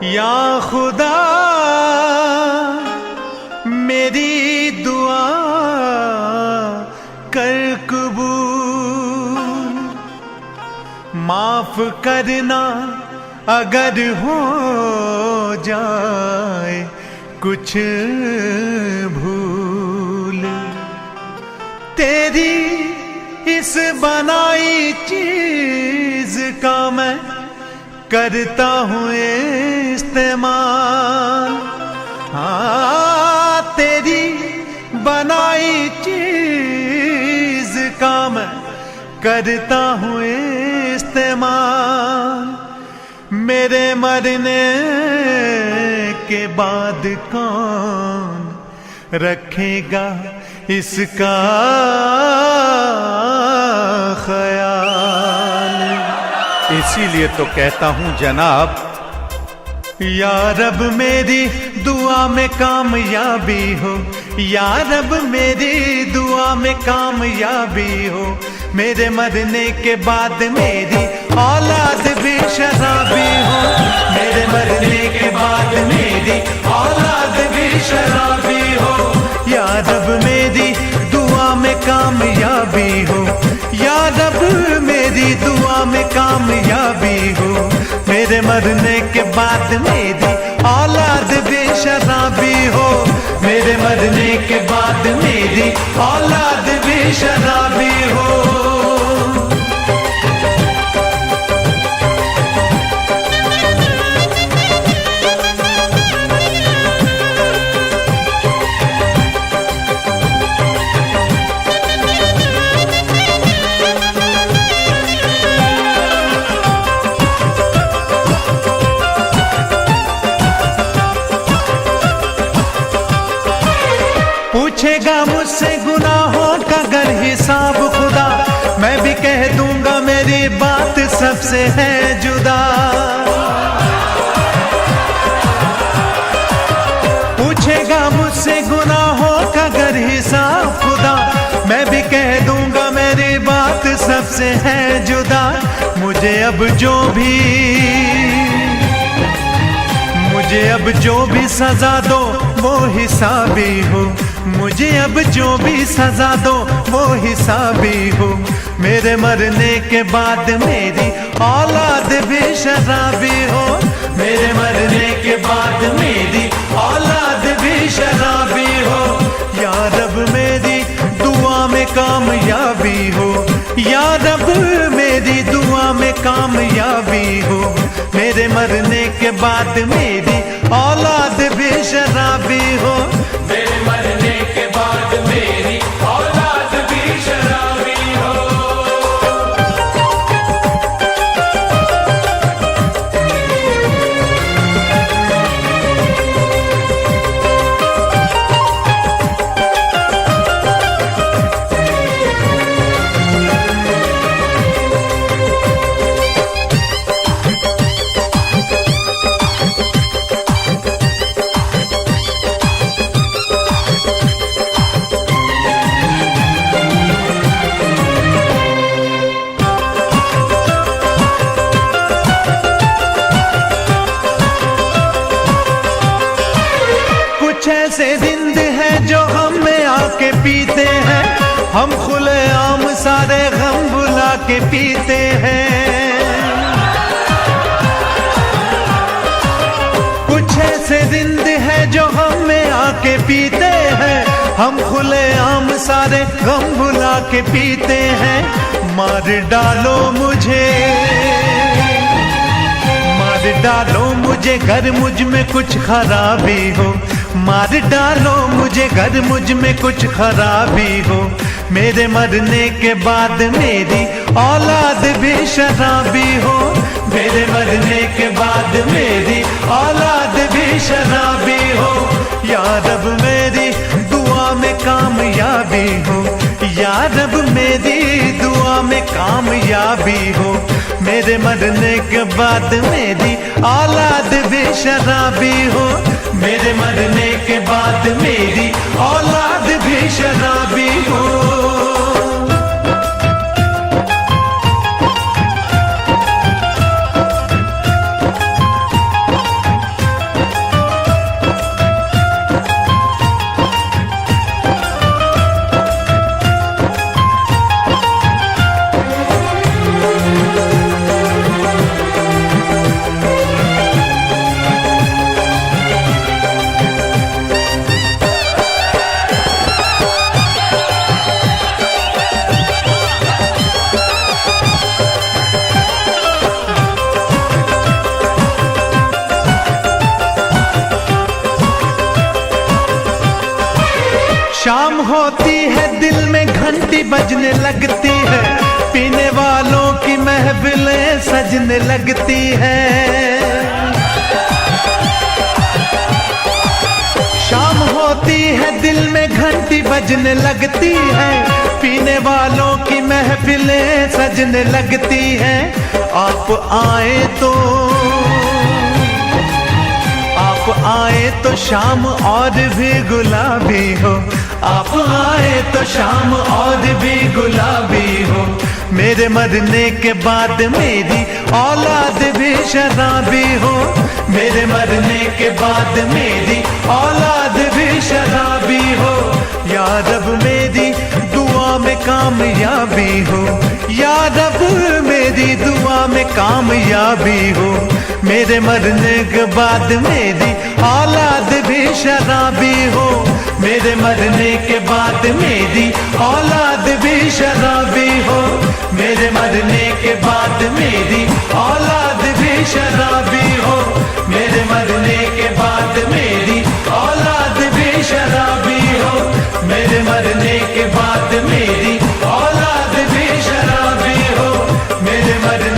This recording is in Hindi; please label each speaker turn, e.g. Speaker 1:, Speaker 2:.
Speaker 1: या खुदा मेरी दुआ कर कबूल, माफ करना अगर हो जाए कुछ भूल। तेरी इस बनाई चीज का मैं करता हूँ इस्तेमाल। हाँ, तेरी बनाई चीज का मैं करता हूँ इस्तेमाल। मेरे मरने के बाद कौन रखेगा इसका ख्याल।
Speaker 2: इसीलिए तो कहता हूं जनाब,
Speaker 1: या रब मेरी दुआ में कामयाबी हो, या रब मेरी दुआ में कामयाबी हो। मेरे मरने के बाद मेरी औलाद भी शराबी हो, मेरे मरने के बाद मेरी औलाद भी शराबी हो। या रब मेरी दुआ में कामयाबी हो, या रब मेरी दुआ में कामयाबी हो। मेरे मरने के बाद मेरी औलाद भी शराबी हो, मेरे मरने के बाद मेरी औलाद भी शराबी हो। पूछेगा मुझसे गुनाहों का अगर हिसाब खुदा, मैं भी कह दूंगा मेरी बात सबसे है जुदा। पूछेगा मुझसे गुनाहों का अगर हिसाब खुदा, मैं भी कह दूंगा मेरी बात सबसे है जुदा। मुझे अब जो भी सजा दो वो हिसाबी हो, मुझे अब जो भी सजा दो वो हिसाबी हो। मेरे मरने के बाद मेरी औलाद भी शराबी हो, मेरे मरने के बाद मेरी औलाद भी शराबी हो। या रब मेरी दुआ में कामयाबी हो, या रब मेरी दुआ में कामयाबी हो। मेरे मरने के बाद मेरी औलाद भी शराबी हो, मेरे मरने के बाद मेरी औलाद भी शराबी हो। ऐसे जिंद है जो हम में आके पीते हैं, हम खुले आम सारे गम भुला के पीते हैं। कुछ ऐसे जिंद है जो हम में आके पीते हैं, हम खुले आम सारे गम भुला के पीते हैं। मार डालो मुझे घर मुझ में कुछ खराबी हो, मार डालो मुझे घर मुझ में कुछ खराबी हो। मेरे मरने के बाद मेरी औलाद भी शराबी हो, मेरे मरने के बाद मेरी औलाद भी शराबी हो। या रब मेरी दुआ में कामयाबी हो, या रब मेरी दुआ में कामयाबी हो। मेरे मरने के बाद मेरी औलाद भी शराबी हो, मेरे मरने के बाद मेरी औलाद भी शराबी हो। होती है दिल में घंटी बजने लगती है, पीने वालों की महफिलें सजने लगती है। शाम होती है दिल में घंटी बजने लगती है, पीने वालों की महफिलें सजने लगती हैं। आप आए तो शाम और भी गुलाबी हो, आप आए तो शाम और भी गुलाबी हो। मेरे मरने के बाद मेरी औलाद भी शराबी हो, मेरे मरने के बाद मेरी औलाद भी शराबी हो। या रब मेरी दुआ में कामयाबी हो, या रब मेरी दुआ में कामयाबी हो। मेरे मरने के बाद मेरी औलाद भी शराबी हो, मेरे मरने के बाद मेरी औलाद भी शराबी हो। मेरे मरने के बाद मेरी औलाद भी शराबी हो, मेरे मरने के बाद मेरी औलाद भी शराबी हो। मेरे मरने के बाद मेरी औलाद भी शराबी हो, मेरे मरने